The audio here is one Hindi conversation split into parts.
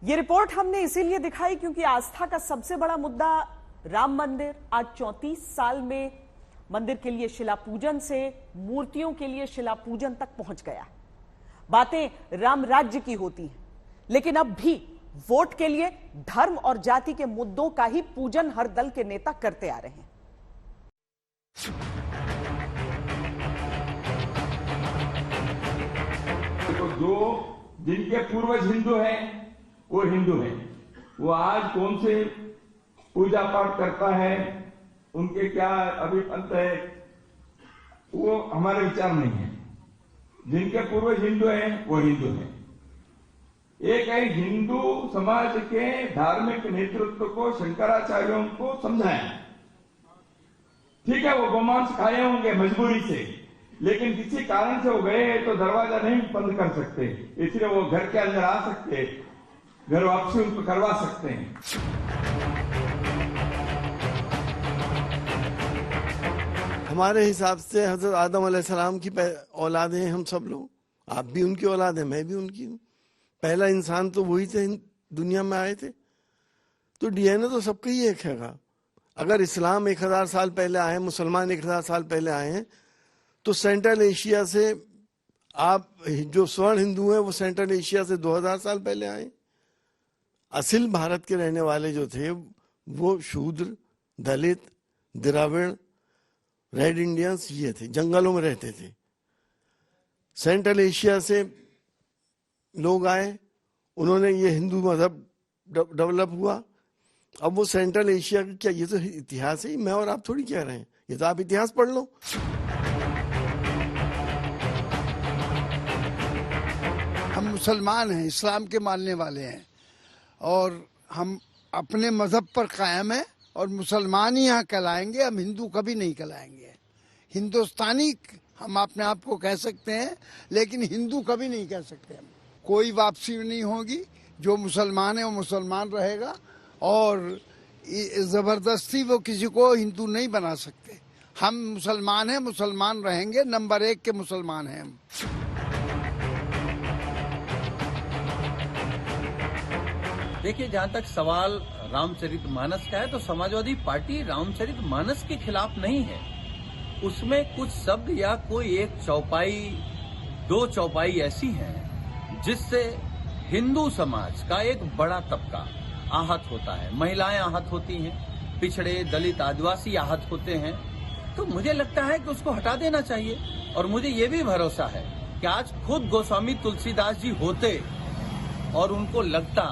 ये रिपोर्ट हमने इसीलिए दिखाई क्योंकि आस्था का सबसे बड़ा मुद्दा राम मंदिर आज 34 साल में मंदिर के लिए शिला पूजन से मूर्तियों के लिए शिला पूजन तक पहुंच गया। बातें राम राज्य की होती हैं, लेकिन अब भी वोट के लिए धर्म और जाति के मुद्दों का ही पूजन हर दल के नेता करते आ रहे हैं। तो जो जिनके पूर्वज हिंदू हैं वो हिंदू हैं, वो आज कौन से पूजा पाठ करता है, उनके क्या अभिपंथ है, वो हमारे विचार नहीं है। जिनके पूर्वज हिंदू हैं वो हिंदू हैं। एक है हिंदू समाज के धार्मिक नेतृत्व को शंकराचार्यों को समझाया। ठीक है, वो गोमांस खाए होंगे मजबूरी से, लेकिन किसी कारण से वो गए तो दरवाजा नहीं बंद कर सकते, इसलिए वो घर के अंदर आ सकते, घर वापसी उनको करवा सकते हैं। हमारे हिसाब से हजरत आदम अलैहिस्सलाम की औलाद हैं हम सब लोग। आप भी उनकी औलाद हैं, मैं भी उनकी हूँ। पहला इंसान तो वही थे, दुनिया में आए थे, तो डीएनए तो सबका ही एक है। अगर इस्लाम 1000 साल पहले आए, मुसलमान 1000 साल पहले आए हैं, तो सेंट्रल एशिया से आप जो स्वर्ण हिंदू हैं वो सेंट्रल एशिया से 2000 साल पहले आए। असल भारत के रहने वाले जो थे वो शूद्र, दलित, द्रविड़, रेड इंडियंस ये थे, जंगलों में रहते थे। सेंट्रल एशिया से लोग आए, उन्होंने ये हिंदू मजहब डेवलप हुआ। अब वो सेंट्रल एशिया का क्या, ये तो इतिहास है, मैं और आप थोड़ी कह रहे हैं, ये तो आप इतिहास पढ़ लो। हम मुसलमान हैं, इस्लाम के मानने वाले हैं और हम अपने मजहब पर कायम हैं और मुसलमान ही यहाँ कहलाएंगे, हम हिंदू कभी नहीं कहलाएंगे। हिंदुस्तानी हम अपने आप को कह सकते हैं, लेकिन हिंदू कभी नहीं कह सकते। हम कोई वापसी नहीं होगी, जो मुसलमान है वो मुसलमान रहेगा और जबरदस्ती वो किसी को हिंदू नहीं बना सकते। हम मुसलमान हैं, मुसलमान रहेंगे, नंबर 1 के मुसलमान हैं हम। देखिए, जहाँ तक सवाल रामचरितमानस का है, तो समाजवादी पार्टी रामचरितमानस के खिलाफ नहीं है। उसमें कुछ शब्द या कोई एक चौपाई, 2 चौपाई ऐसी हैं जिससे हिंदू समाज का एक बड़ा तबका आहत होता है। महिलाएं आहत होती हैं, पिछड़े, दलित, आदिवासी आहत होते हैं। तो मुझे लगता है कि उसको हटा देना चाहिए। और मुझे ये भी भरोसा है कि आज खुद गोस्वामी तुलसीदास जी होते और उनको लगता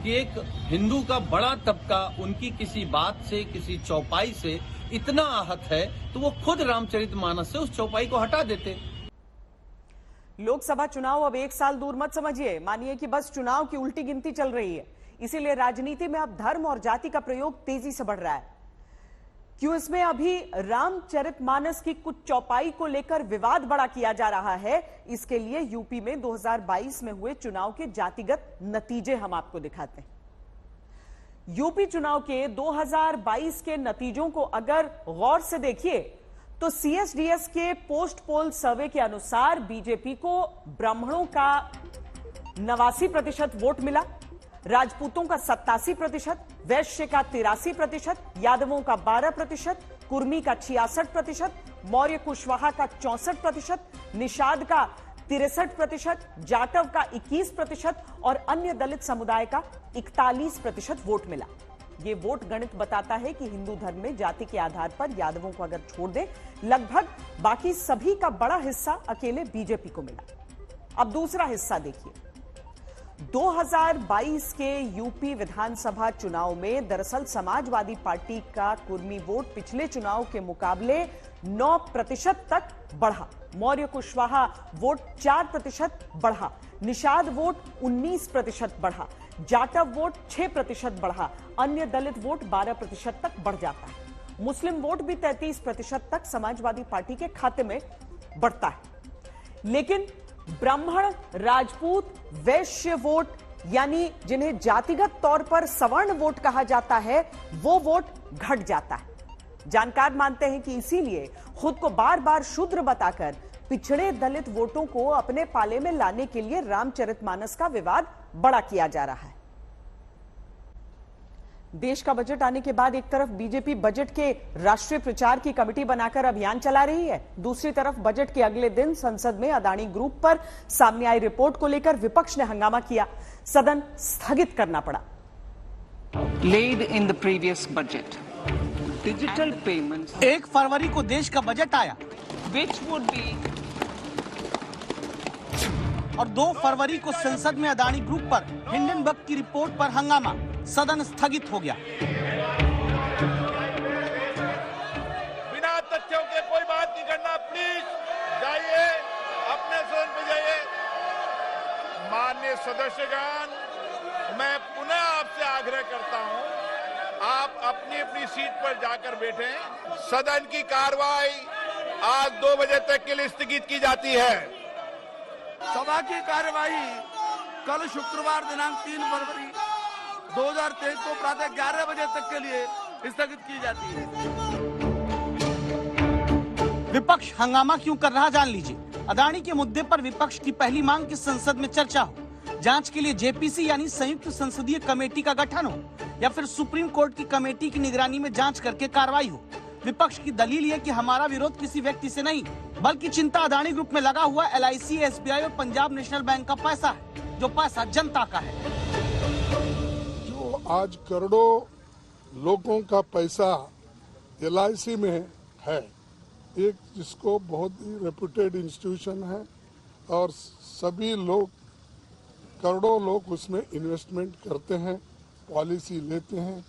कि एक हिंदू का बड़ा तबका उनकी किसी बात से, किसी चौपाई से इतना आहत है, तो वो खुद रामचरितमानस से उस चौपाई को हटा देते। लोकसभा चुनाव अब 1 साल दूर मत समझिए, मानिए कि बस चुनाव की उल्टी गिनती चल रही है। इसीलिए राजनीति में अब धर्म और जाति का प्रयोग तेजी से बढ़ रहा है। क्यों इसमें अभी रामचरितमानस की कुछ चौपाई को लेकर विवाद बड़ा किया जा रहा है, इसके लिए यूपी में 2022 में हुए चुनाव के जातिगत नतीजे हम आपको दिखाते हैं। यूपी चुनाव के 2022 के नतीजों को अगर गौर से देखिए तो सीएसडीएस के पोस्ट पोल सर्वे के अनुसार बीजेपी को ब्राह्मणों का 89% वोट मिला, राजपूतों का 87%, वैश्य का 83%, यादवों का 12%, कुर्मी का 66%, मौर्य कुशवाहा का 64%, निषाद का 63%, जाटव का 21% और अन्य दलित समुदाय का 41% वोट मिला। ये वोट गणित बताता है कि हिंदू धर्म में जाति के आधार पर यादवों को अगर छोड़ दे, लगभग बाकी सभी का बड़ा हिस्सा अकेले बीजेपी को मिला। अब दूसरा हिस्सा देखिए। 2022 के यूपी विधानसभा चुनाव में दरअसल समाजवादी पार्टी का कुर्मी वोट पिछले चुनाव के मुकाबले 9% तक बढ़ा, मौर्य कुशवाहा वोट 4% बढ़ा, निषाद वोट 19% बढ़ा, जाटव वोट 6% बढ़ा, अन्य दलित वोट 12% तक बढ़ जाता है। मुस्लिम वोट भी 33% तक समाजवादी पार्टी के खाते में बढ़ता है। लेकिन ब्राह्मण, राजपूत, वैश्य वोट यानी जिन्हें जातिगत तौर पर सवर्ण वोट कहा जाता है, वो वोट घट जाता है। जानकार मानते हैं कि इसीलिए खुद को बार बार शूद्र बताकर पिछड़े दलित वोटों को अपने पाले में लाने के लिए रामचरितमानस का विवाद बड़ा किया जा रहा है। देश का बजट आने के बाद एक तरफ बीजेपी बजट के राष्ट्रीय प्रचार की कमेटी बनाकर अभियान चला रही है, दूसरी तरफ बजट के अगले दिन संसद में अदानी ग्रुप पर सामने आई रिपोर्ट को लेकर विपक्ष ने हंगामा किया, सदन स्थगित करना पड़ा। Laid in the previous budget, digital payments 1 फरवरी को देश का बजट आया, which would be और 2 फरवरी को संसद में अदानी ग्रुप पर हिंडनबर्ग की रिपोर्ट पर हंगामा, सदन स्थगित हो गया। बिना तथ्यों के कोई बात नहीं करना, प्लीज जाइए अपने स्थान पे जाइए। माननीय सदस्यगण, मैं पुनः आपसे आग्रह करता हूं, आप अपनी अपनी सीट पर जाकर बैठें। सदन की कार्रवाई आज 2 बजे तक के लिए स्थगित की जाती है। सभा की कार्यवाही कल शुक्रवार दिनांक 3 फरवरी 2023 को प्रातः 11 बजे तक के लिए स्थगित की जाती है। विपक्ष हंगामा क्यों कर रहा जान लीजिए। अदानी के मुद्दे पर विपक्ष की पहली मांग कि संसद में चर्चा हो, जांच के लिए जेपीसी यानी संयुक्त संसदीय कमेटी का गठन हो या फिर सुप्रीम कोर्ट की कमेटी की निगरानी में जांच करके कार्रवाई हो। विपक्ष की दलील ये कि हमारा विरोध किसी व्यक्ति से नहीं, बल्कि चिंता अदानी ग्रुप में लगा हुआ LIC, SBI और पंजाब नेशनल बैंक का पैसा है, जो पैसा जनता का है। जो आज करोड़ों लोगों का पैसा LIC में है, एक जिसको बहुत ही रेप्यूटेड इंस्टीट्यूशन है और सभी लोग, करोड़ों लोग उसमें इन्वेस्टमेंट करते हैं, पॉलिसी लेते हैं,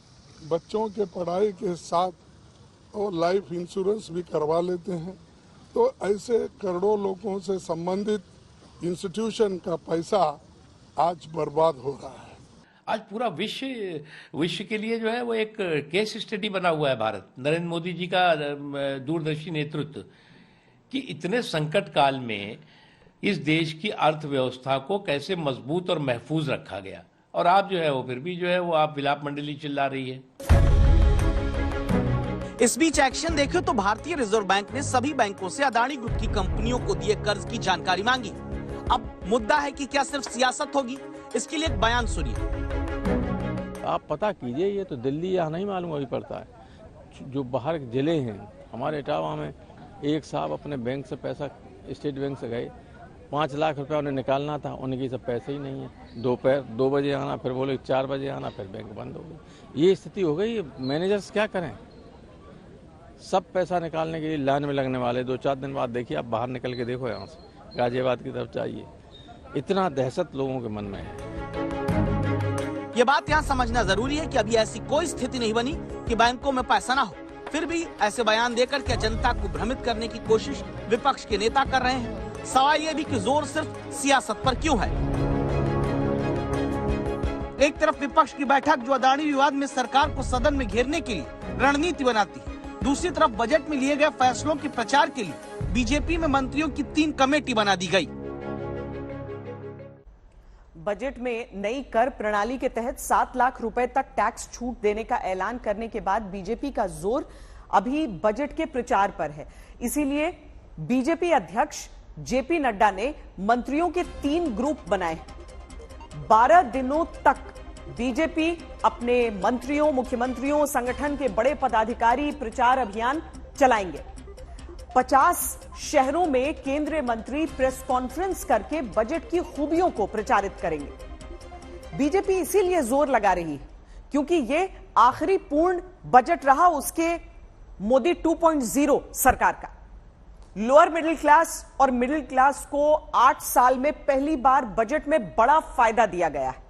बच्चों के पढ़ाई के साथ और लाइफ इंश्योरेंस भी करवा लेते हैं। तो ऐसे करोड़ों लोगों से संबंधित इंस्टीट्यूशन का पैसा आज बर्बाद हो रहा है। आज पूरा विश्व के लिए जो है वो एक केस स्टडी बना हुआ है भारत, नरेंद्र मोदी जी का दूरदर्शी नेतृत्व, कि इतने संकट काल में इस देश की अर्थव्यवस्था को कैसे मजबूत और महफूज रखा गया, और आप जो है वो फिर भी जो है वो आप विलाप मंडली चिल्ला रही है। इस बीच एक्शन देखे तो भारतीय रिजर्व बैंक ने सभी बैंकों से अदानी ग्रुप की कंपनियों को दिए कर्ज की जानकारी मांगी। अब मुद्दा है कि क्या सिर्फ सियासत होगी, इसके लिए एक बयान सुनिए। आप पता कीजिए, ये तो दिल्ली यहाँ नहीं मालूम अभी पड़ता है, जो बाहर जिले हैं, हमारे इटावा में एक साहब अपने बैंक से पैसा, स्टेट बैंक से गए, 5 लाख रुपया उन्हें निकालना था, उनके सब पैसे ही नहीं है। दोपहर 2 बजे आना, फिर बोले 4 बजे आना, फिर बैंक बंद हो गई। ये स्थिति हो गई। मैनेजर्स क्या करें, सब पैसा निकालने के लिए लाइन में लगने वाले। 2-4 दिन बाद देखिए, आप बाहर निकल के देखो, यहाँ से गाजियाबाद की तरफ चाहिए, इतना दहशत लोगों के मन में है। ये बात यहाँ समझना जरूरी है कि अभी ऐसी कोई स्थिति नहीं बनी कि बैंकों में पैसा ना हो, फिर भी ऐसे बयान देकर क्या जनता को भ्रमित करने की कोशिश विपक्ष के नेता कर रहे हैं। सवाल ये भी कि जोर सिर्फ सियासत पर क्यों है। एक तरफ विपक्ष की बैठक जो अदानी विवाद में सरकार को सदन में घेरने के लिए रणनीति बनाती है, दूसरी तरफ बजट में लिए गए फैसलों के प्रचार के लिए बीजेपी में मंत्रियों की 3 कमेटी बना दी गई। बजट में नई कर प्रणाली के तहत 7 लाख रुपए तक टैक्स छूट देने का ऐलान करने के बाद बीजेपी का जोर अभी बजट के प्रचार पर है। इसीलिए बीजेपी अध्यक्ष जेपी नड्डा ने मंत्रियों के 3 ग्रुप बनाए। 12 दिनों तक बीजेपी अपने मंत्रियों, मुख्यमंत्रियों, संगठन के बड़े पदाधिकारी प्रचार अभियान चलाएंगे। 50 शहरों में केंद्रीय मंत्री प्रेस कॉन्फ्रेंस करके बजट की खूबियों को प्रचारित करेंगे। बीजेपी इसीलिए जोर लगा रही है क्योंकि ये आखिरी पूर्ण बजट रहा उसके मोदी 2.0 सरकार का। लोअर मिडिल क्लास और मिडिल क्लास को 8 साल में पहली बार बजट में बड़ा फायदा दिया गया है।